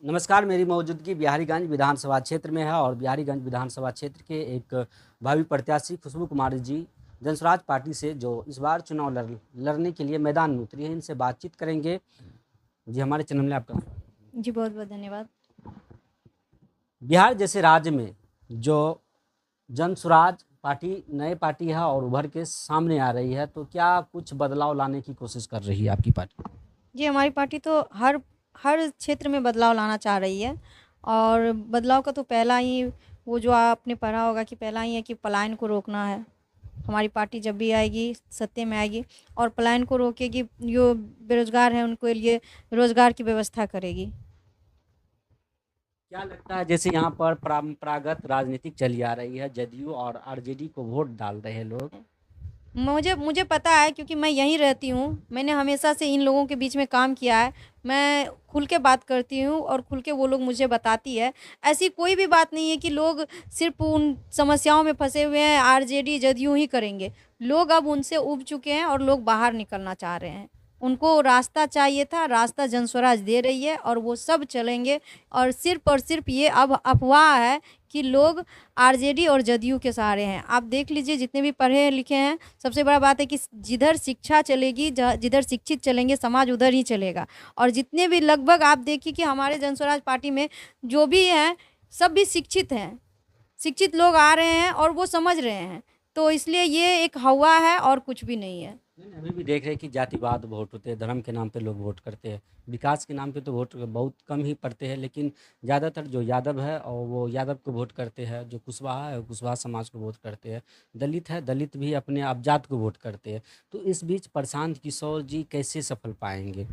नमस्कार, मेरी मौजूदगी बिहारीगंज विधानसभा क्षेत्र में है और बिहारीगंज विधानसभा क्षेत्र के एक भावी प्रत्याशी खुशबू कुमारी जी जनसुराज पार्टी से जो इस बार चुनाव लड़ने के लिए मैदान में उतरी है, इनसे बातचीत करेंगे। जी, हमारे चैनल में आपका जी, बहुत-बहुत धन्यवाद। बिहार जैसे राज्य में जो जनसुराज पार्टी नए पार्टी है और उभर के सामने आ रही है, तो क्या कुछ बदलाव लाने की कोशिश कर रही है आपकी पार्टी? जी, हमारी पार्टी तो हर हर क्षेत्र में बदलाव लाना चाह रही है और बदलाव का तो पहला ही वो जो आपने पढ़ा होगा कि पहला ही है कि पलायन को रोकना है। हमारी पार्टी जब भी आएगी, सत्ता में आएगी और पलायन को रोकेगी, जो बेरोज़गार हैं उनके लिए रोज़गार की व्यवस्था करेगी। क्या लगता है जैसे यहाँ पर परंपरागत राजनीतिक चली आ रही है, जदयू और आरजेडी को वोट डाल रहे हैं लोग। मुझे मुझे पता है क्योंकि मैं यहीं रहती हूँ। मैंने हमेशा से इन लोगों के बीच में काम किया है। मैं खुल के बात करती हूँ और खुल के वो लोग मुझे बताती है। ऐसी कोई भी बात नहीं है कि लोग सिर्फ़ उन समस्याओं में फँसे हुए हैं, आरजेडी, जदयू ही करेंगे। लोग अब उनसे ऊब चुके हैं और लोग बाहर निकलना चाह रहे हैं। उनको रास्ता चाहिए था, रास्ता जनस्वराज दे रही है और वो सब चलेंगे और सिर्फ़ ये अब अफ़वाह है कि लोग आरजेडी और जदयू के सहारे हैं। आप देख लीजिए जितने भी पढ़े लिखे हैं, सबसे बड़ा बात है कि जिधर शिक्षा चलेगी, जिधर शिक्षित चलेंगे, समाज उधर ही चलेगा। और जितने भी लगभग आप देखिए कि हमारे जनस्वराज पार्टी में जो भी हैं, सब भी शिक्षित हैं। शिक्षित लोग आ रहे हैं और वो समझ रहे हैं। तो इसलिए ये एक हवा है और कुछ भी नहीं है। नहीं, अभी भी देख रहे हैं कि जातिवाद वोट होते हैं, धर्म के नाम पे लोग वोट करते हैं, विकास के नाम पे तो वोट बहुत कम ही पड़ते हैं, लेकिन ज़्यादातर जो यादव है और वो यादव को वोट करते हैं, जो कुशवाहा है वो कुशवाहा समाज को वोट करते हैं, दलित है दलित भी अपने आप जात को वोट करते हैं। तो इस बीच प्रशांत किशोर जी कैसे सफल पाएंगे?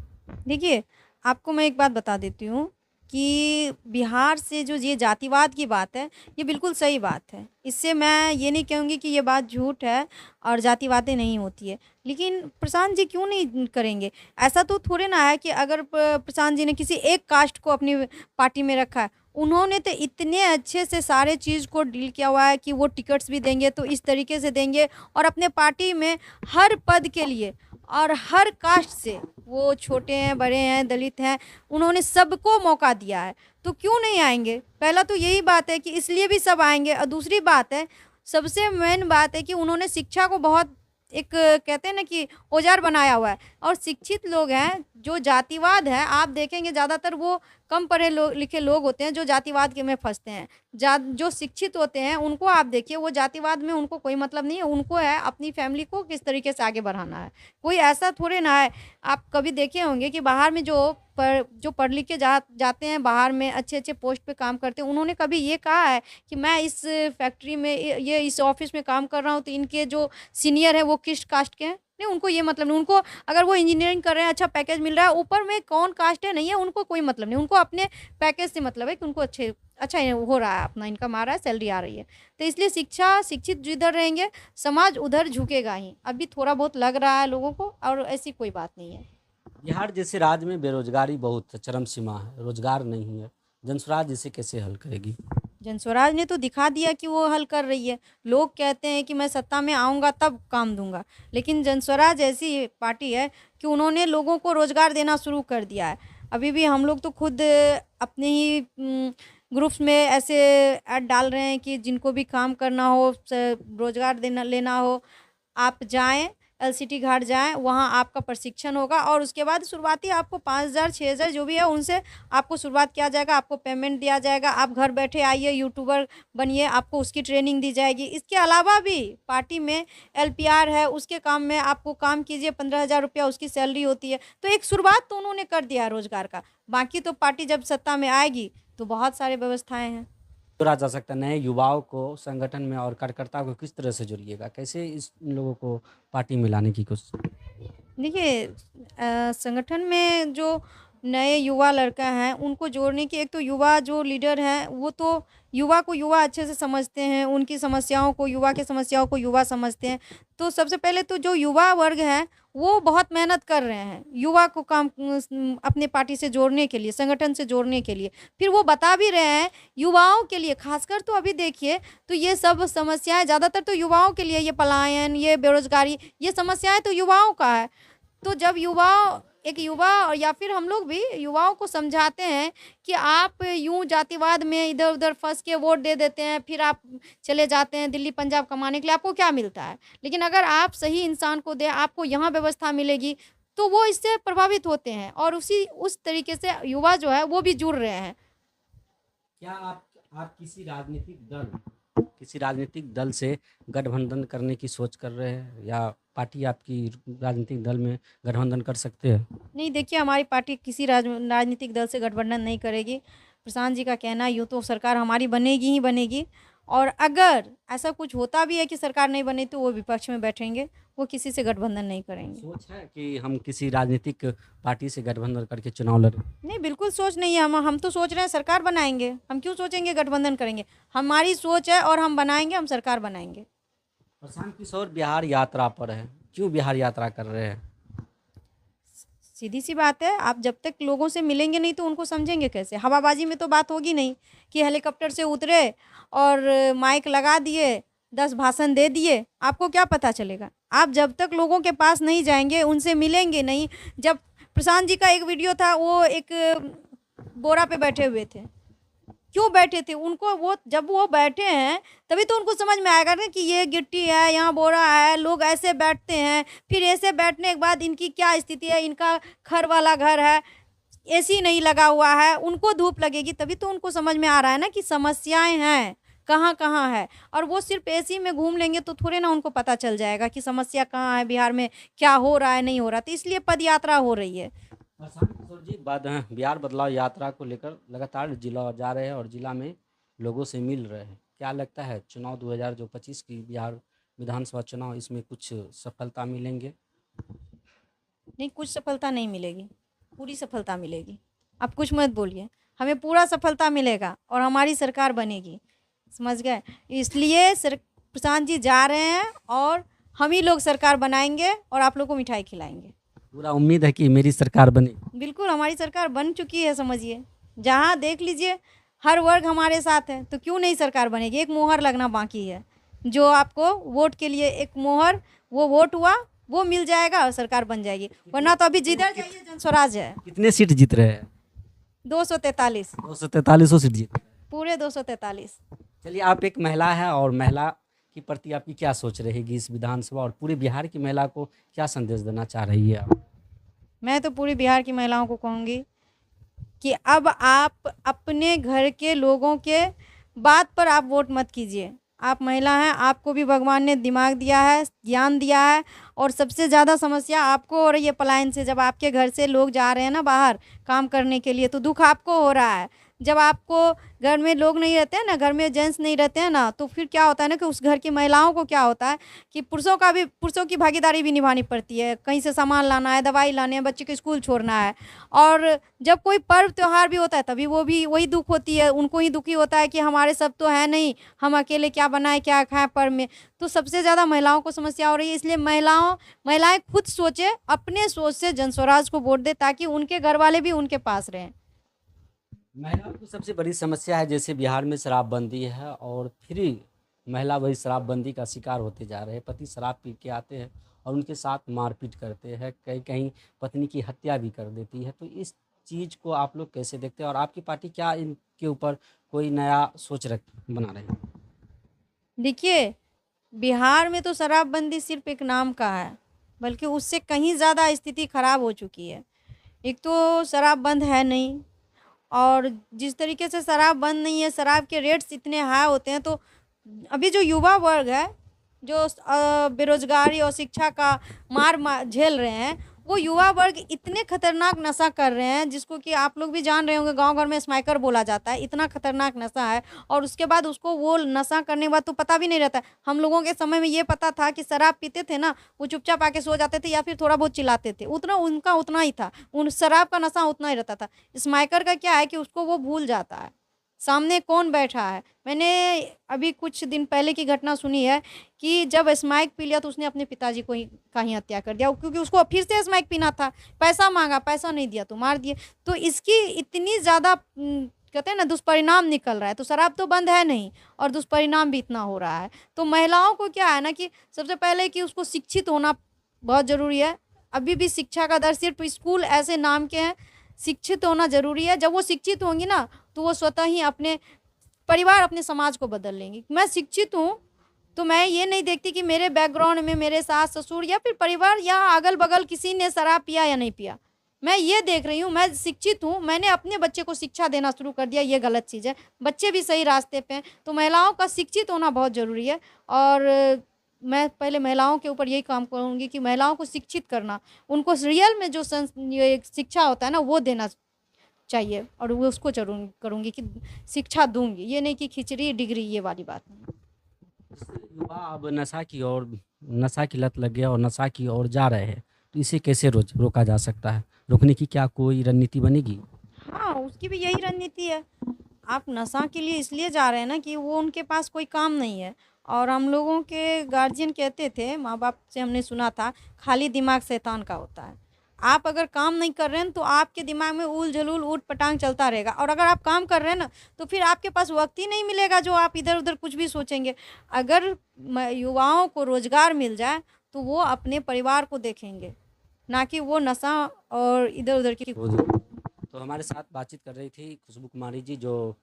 देखिए, आपको मैं एक बात बता देती हूँ कि बिहार से जो ये जातिवाद की बात है, ये बिल्कुल सही बात है। इससे मैं ये नहीं कहूँगी कि ये बात झूठ है और जातिवादें नहीं होती है। लेकिन प्रशांत जी क्यों नहीं करेंगे? ऐसा तो थोड़े ना है कि अगर प्रशांत जी ने किसी एक कास्ट को अपनी पार्टी में रखा है, उन्होंने तो इतने अच्छे से सारे चीज़ को डील किया हुआ है कि वो टिकट्स भी देंगे तो इस तरीके से देंगे और अपने पार्टी में हर पद के लिए और हर कास्ट से, वो छोटे हैं, बड़े हैं, दलित हैं, उन्होंने सबको मौका दिया है, तो क्यों नहीं आएँगे? पहला तो यही बात है कि इसलिए भी सब आएँगे और दूसरी बात है, सबसे मेन बात है कि उन्होंने शिक्षा को बहुत एक कहते हैं ना कि औज़ार बनाया हुआ है और शिक्षित लोग हैं, जो जातिवाद है, आप देखेंगे ज़्यादातर वो कम पढ़े लिखे लोग होते हैं, जो जातिवाद के में फँसते हैं। जो शिक्षित होते हैं, उनको आप देखिए, वो जातिवाद में उनको कोई मतलब नहीं है, उनको है अपनी फैमिली को किस तरीके से आगे बढ़ाना है। कोई ऐसा थोड़े ना है। आप कभी देखे होंगे कि बाहर में जो पढ़ लिख के जाते हैं बाहर में अच्छे-अच्छे पोस्ट पे काम करते हैं, उन्होंने कभी ये कहा है कि मैं इस फैक्ट्री में ये इस ऑफ़िस में काम कर रहा हूँ, तो इनके जो सीनियर हैं वो किस कास्ट के हैं? नहीं, उनको ये मतलब नहीं। उनको अगर वो इंजीनियरिंग कर रहे हैं, अच्छा पैकेज मिल रहा है, ऊपर में कौन कास्ट है, नहीं है, उनको कोई मतलब नहीं। उनको अपने पैकेज से मतलब है कि उनको अच्छा हो रहा है, अपना इनकम आ रहा है, सैलरी आ रही है। तो इसलिए शिक्षित जिधर रहेंगे, समाज उधर झुकेगा ही। अभी थोड़ा बहुत लग रहा है लोगों को और ऐसी कोई बात नहीं है। बिहार जैसे राज्य में बेरोजगारी बहुत चरम सीमा है, रोजगार नहीं है, जनसुराज इसे कैसे हल करेगी? जनस्वराज ने तो दिखा दिया कि वो हल कर रही है। लोग कहते हैं कि मैं सत्ता में आऊँगा तब काम दूँगा। लेकिन जनस्वराज ऐसी पार्टी है कि उन्होंने लोगों को रोज़गार देना शुरू कर दिया है। अभी भी हम लोग तो खुद अपने ही ग्रुप्स में ऐसे ऐड डाल रहे हैं कि जिनको भी काम करना हो, रोज़गार देना लेना हो, आप जाएँ, एलसीटी घाट जाएँ, वहाँ आपका प्रशिक्षण होगा और उसके बाद शुरुआती आपको 5,000 6,000 जो भी है उनसे आपको शुरुआत किया जाएगा, आपको पेमेंट दिया जाएगा, आप घर बैठे आइए, यूट्यूबर बनिए, आपको उसकी ट्रेनिंग दी जाएगी। इसके अलावा भी पार्टी में एलपीआर है, उसके काम में आपको काम कीजिए, 15,000 रुपया उसकी सैलरी होती है। तो एक शुरुआत तो उन्होंने कर दिया है रोज़गार का। बाकी तो पार्टी जब सत्ता में आएगी, तो बहुत सारी व्यवस्थाएँ हैं। जोड़ा जा सकता है, नए युवाओं को संगठन में और कार्यकर्ताओं को किस तरह से जोड़िएगा? कैसे इस इन लोगों को पार्टी में लाने की कोशिश? देखिए संगठन में जो नए युवा लड़का हैं उनको जोड़ने की एक तो युवा जो लीडर हैं वो तो युवा को युवा अच्छे से समझते हैं, उनकी समस्याओं को युवा की समस्याओं को युवा समझते हैं। तो सबसे पहले तो जो युवा वर्ग है वो बहुत मेहनत कर रहे हैं युवा को अपने पार्टी से जोड़ने के लिए, संगठन से जोड़ने के लिए। फिर वो बता भी रहे हैं युवाओं के लिए, खासकर तो अभी देखिए तो ये सब समस्याएं ज़्यादातर तो युवाओं के लिए, ये पलायन, ये बेरोजगारी, ये समस्याएं तो युवाओं का है। तो जब युवा एक युवा और या फिर हम लोग भी युवाओं को समझाते हैं कि आप यूँ जातिवाद में इधर-उधर फँस के वोट दे देते हैं, फिर आप चले जाते हैं दिल्ली पंजाब कमाने के लिए, आपको क्या मिलता है? लेकिन अगर आप सही इंसान को दें, आपको यहाँ व्यवस्था मिलेगी, तो वो इससे प्रभावित होते हैं और उस तरीके से युवा जो है वो भी जुड़ रहे हैं। क्या आप किसी राजनीतिक दल से गठबंधन करने की सोच कर रहे हैं, या पार्टी आपकी राजनीतिक दल में गठबंधन कर सकते हैं? नहीं, देखिए हमारी पार्टी किसी राजनीतिक दल से गठबंधन नहीं करेगी। प्रशांत जी का कहना है यूँ तो सरकार हमारी बनेगी ही बनेगी, और अगर ऐसा कुछ होता भी है कि सरकार नहीं बनी तो वो विपक्ष में बैठेंगे, वो किसी से गठबंधन नहीं करेंगे। सोच है कि हम किसी राजनीतिक पार्टी से गठबंधन करके चुनाव लड़ें? नहीं, बिल्कुल सोच नहीं है, हम तो सोच रहे हैं सरकार बनाएँगे, हम क्यों सोचेंगे गठबंधन करेंगे? हमारी सोच है और हम बनाएँगे, हम सरकार बनाएँगे। प्रशांत किशोर बिहार यात्रा पर है, क्यों बिहार यात्रा कर रहे हैं? सीधी-सी बात है, आप जब तक लोगों से मिलेंगे नहीं तो उनको समझेंगे कैसे? हवाबाजी में तो बात होगी नहीं कि हेलीकॉप्टर से उतरे और माइक लगा दिए, 10 भाषण दे दिए, आपको क्या पता चलेगा? आप जब तक लोगों के पास नहीं जाएँगे, उनसे मिलेंगे नहीं। जब प्रशांत जी का एक वीडियो था, वो एक बोरा पे बैठे हुए थे। क्यों बैठे थे? उनको वो जब वो बैठे हैं, तभी तो उनको समझ में आएगा ना कि ये गिट्टी है, यहाँ बोरा है, लोग ऐसे बैठते हैं। फिर ऐसे बैठने के बाद इनकी क्या स्थिति है, इनका खर वाला घर है, एसी नहीं लगा हुआ है, उनको धूप लगेगी, तभी तो उनको समझ में आ रहा है ना कि समस्याएँ हैं, कहाँ-कहाँ है। और वो सिर्फ़ एसी में घूम लेंगे तो थोड़े ना उनको पता चल जाएगा कि समस्या कहाँ है, बिहार में क्या हो रहा है, नहीं हो रहा। तो इसलिए पदयात्रा हो रही है। प्रशांत किशोर जी बिहार बदलाव यात्रा को लेकर लगातार जिला जा रहे हैं और जिला में लोगों से मिल रहे हैं। क्या लगता है चुनाव 2025 की बिहार विधानसभा चुनाव, इसमें कुछ सफलता मिलेंगे? नहीं, कुछ सफलता नहीं मिलेगी, पूरी सफलता मिलेगी। आप कुछ मत बोलिए, हमें पूरा सफलता मिलेगा और हमारी सरकार बनेगी, समझ गए? इसलिए प्रशांत जी जा रहे हैं और हम ही लोग सरकार बनाएँगे और आप लोग को मिठाई खिलाएँगे। पूरा उम्मीद है कि मेरी सरकार बने। बिल्कुल, हमारी सरकार बन चुकी है समझिए। जहाँ देख लीजिए हर वर्ग हमारे साथ है, तो क्यों नहीं सरकार बनेगी? एक मोहर लगना बाकी है, जो आपको वोट के लिए एक मोहर, वो वोट हुआ, वो मिल जाएगा और सरकार बन जाएगी। वरना तो अभी जिधर जाइए जनस्वराज है। कितने सीट जीत रहे हैं? 243, 243 सीट जीत रहे हैं। पूरे 243। चलिए, आप एक महिला है और महिला के प्रति आपकी क्या सोच रहेगी इस विधानसभा, और पूरे बिहार की महिला को क्या संदेश देना चाह रही है आप? मैं तो पूरी बिहार की महिलाओं को कहूँगी कि अब आप अपने घर के लोगों के बात पर आप वोट मत कीजिए। आप महिला हैं, आपको भी भगवान ने दिमाग दिया है, ज्ञान दिया है, और सबसे ज़्यादा समस्या आपको हो रही है पलायन से। जब आपके घर से लोग जा रहे हैं ना बाहर काम करने के लिए, तो दुःख आपको हो रहा है। जब आपको घर में लोग नहीं रहते हैं ना, घर में जेंट्स नहीं रहते हैं ना, तो फिर क्या होता है ना कि उस घर की महिलाओं को क्या होता है कि पुरुषों की भागीदारी भी निभानी पड़ती है। कहीं से सामान लाना है, दवाई लानी है, बच्चे को स्कूल छोड़ना है, और जब कोई पर्व त्योहार भी होता है तभी वो भी वही दुःख होती है, उनको ही दुखी होता है कि हमारे सब तो है नहीं, हम अकेले क्या बनाएँ, क्या खाएँ पर्व में। तो सबसे ज़्यादा महिलाओं को समस्या हो रही है, इसलिए महिलाएँ खुद सोचें, अपने सोच से जनस्वराज को वोट दें ताकि उनके घर वाले भी उनके पास रहें। महिलाओं की सबसे बड़ी समस्या है, जैसे बिहार में शराबबंदी है और फिर महिला वही शराबबंदी का शिकार होते जा रहे हैं। पति शराब पी के आते हैं और उनके साथ मारपीट करते हैं, कहीं कहीं पत्नी की हत्या भी कर देती है। तो इस चीज़ को आप लोग कैसे देखते हैं, और आपकी पार्टी क्या इनके ऊपर कोई नया सोच बना रही है? देखिए, बिहार में तो शराबबंदी सिर्फ़ एक नाम का है, बल्कि उससे कहीं ज़्यादा स्थिति खराब हो चुकी है। एक तो शराब बंद है नहीं, और जिस तरीके से शराब बंद नहीं है, शराब के रेट्स इतने हाई होते हैं, तो अभी जो युवा वर्ग है, जो बेरोज़गारी और शिक्षा का मार झेल रहे हैं, वो युवा वर्ग इतने खतरनाक नशा कर रहे हैं, जिसको कि आप लोग भी जान रहे होंगे, गाँव-घर में स्मैकर बोला जाता है, इतना खतरनाक नशा है। और उसके बाद उसको वो नशा करने के बाद तो पता भी नहीं रहता है। हम लोगों के समय में ये पता था कि शराब पीते थे ना, वो चुपचाप आके सो जाते थे या फिर थोड़ा बहुत चिल्लाते थे, उतना उनका उतना ही था, उन शराब का नशा उतना ही रहता था। स्मैकर का क्या है कि उसको वो भूल जाता है, सामने कौन बैठा है। मैंने अभी कुछ दिन पहले की घटना सुनी है कि जब स्मैक पी लिया तो उसने अपने पिताजी को ही हत्या कर दिया, क्योंकि उसको फिर से स्मैक पीना था। पैसा माँगा, पैसा नहीं दिया तो मार दिए। तो इसकी इतनी ज़्यादा कहते हैं ना दुष्परिणाम निकल रहा है। तो शराब तो बंद है नहीं और दुष्परिणाम भी इतना हो रहा है। तो महिलाओं को क्या है ना कि सबसे पहले कि उसको शिक्षित होना बहुत ज़रूरी है। अभी भी शिक्षा का दर सिर्फ स्कूल ऐसे नाम के हैं। शिक्षित होना ज़रूरी है। जब वो शिक्षित होंगी ना, तो वो स्वतः ही अपने परिवार, अपने समाज को बदल लेंगी। मैं शिक्षित हूँ, तो मैं ये नहीं देखती कि मेरे बैकग्राउंड में मेरे सास-ससुर या फिर परिवार या अगल-बगल किसी ने शराब पिया या नहीं पिया। मैं ये देख रही हूँ, मैं शिक्षित हूँ, मैंने अपने बच्चे को शिक्षा देना शुरू कर दिया, ये गलत चीज़ है। बच्चे भी सही रास्ते पे हैं, तो महिलाओं का शिक्षित होना बहुत ज़रूरी है। और मैं पहले महिलाओं के ऊपर यही काम करूँगी कि महिलाओं को शिक्षित करना, उनको रियल में जो ये शिक्षा होता है ना, वो देना चाहिए, और वो उसको ज़रूर करूँगी कि शिक्षा दूँगी। ये नहीं कि खिचड़ी, डिग्री, ये वाली बात नहीं। युवा अब नशा की लत लग गया और नशा की ओर जा रहे हैं, तो इसे कैसे रोका जा सकता है? रोकने की क्या कोई रणनीति बनेगी? हाँ, उसकी भी यही रणनीति है। आप नशा के लिए इसलिए जा रहे हैं ना कि वो उनके पास कोई काम नहीं है। और हम लोगों के गार्जियन कहते थे, माँ-बाप से हमने सुना था, खाली दिमाग शैतान का होता है। आप अगर काम नहीं कर रहे हैं, तो आपके दिमाग में ऊल-जलूल, ऊट-पटांग चलता रहेगा, और अगर आप काम कर रहे हैं ना, तो फिर आपके पास वक़्त ही नहीं मिलेगा जो आप इधर-उधर कुछ भी सोचेंगे। अगर युवाओं को रोज़गार मिल जाए, तो वो अपने परिवार को देखेंगे, ना कि वो नशा और इधर-उधर की। तो हमारे साथ बातचीत कर रही थी खुशबू कुमारी जी, जो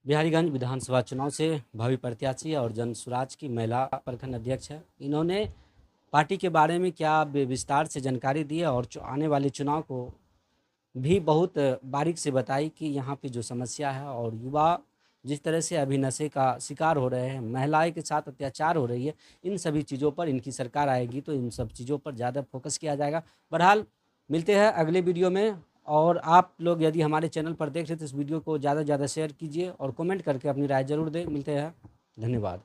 बिहारीगंज विधानसभा चुनाव से भावी प्रत्याशी और जन सुराज की महिला प्रखंड अध्यक्ष है। इन्होंने पार्टी के बारे में क्या विस्तार से जानकारी दी है और आने वाले चुनाव को भी बहुत बारीक से बताई कि यहाँ पे जो समस्या है और युवा जिस तरह से अभी नशे का शिकार हो रहे हैं, महिलाएं के साथ अत्याचार हो रही है, इन सभी चीज़ों पर इनकी सरकार आएगी तो इन सब चीज़ों पर ज़्यादा फोकस किया जाएगा। बहरहाल मिलते हैं अगले वीडियो में, और आप लोग यदि हमारे चैनल पर देख रहे तो इस वीडियो को ज़्यादा से ज़्यादा शेयर कीजिए और कमेंट करके अपनी राय ज़रूर दें। मिलते हैं, धन्यवाद।